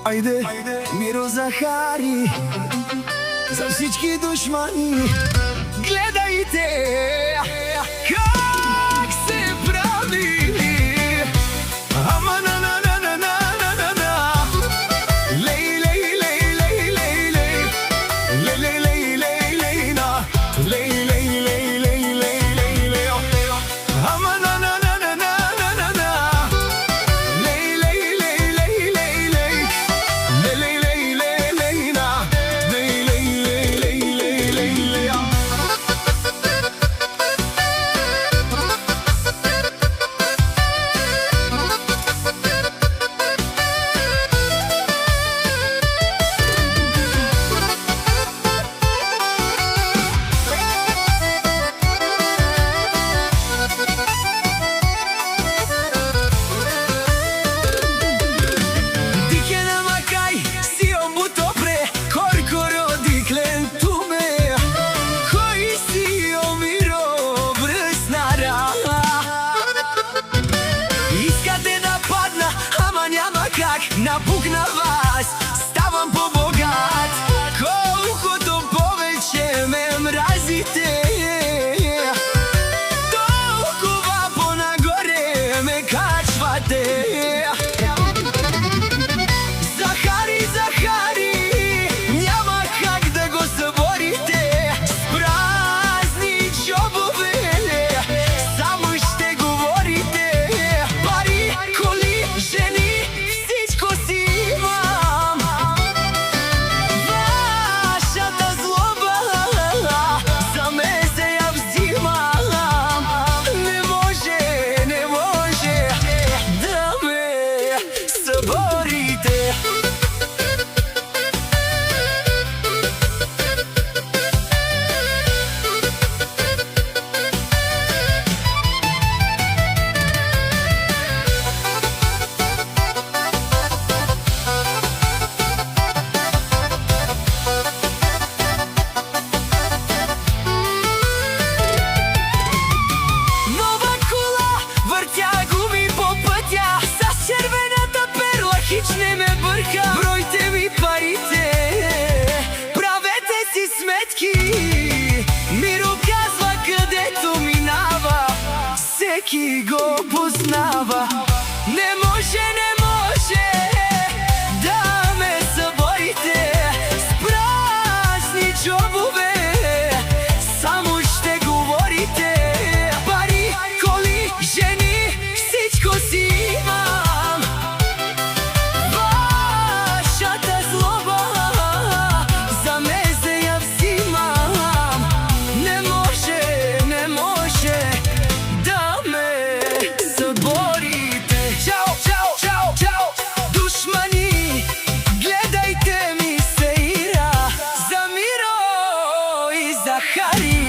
Айде, Миро Захари, за всички душмани, гледайте как се прави. Ама на на на на на на на на лей лей лей лей лей лей лей лей лей лей на лей лей лей лей лей лей лей. Ама на на на на на на на лей лей лей лей лей лей лей лей лей лей на лей лей лей лей лей лей лей. Напукна вас, ставам по-богат. Колкото повече ме мразите, толкова по-нагоре ме качвате. Захари, Захари, няма как да го съборите. С празни джобове само ще говорите. Пари, коли, жени, не ме бърка. Бройте ми парите, правете си сметки. Миро казва, където минава, всеки го познава. Не може, не може да ме съборите. С празни джобове само ще говорите. Пари, коли, жени, всичко си имам. Захари.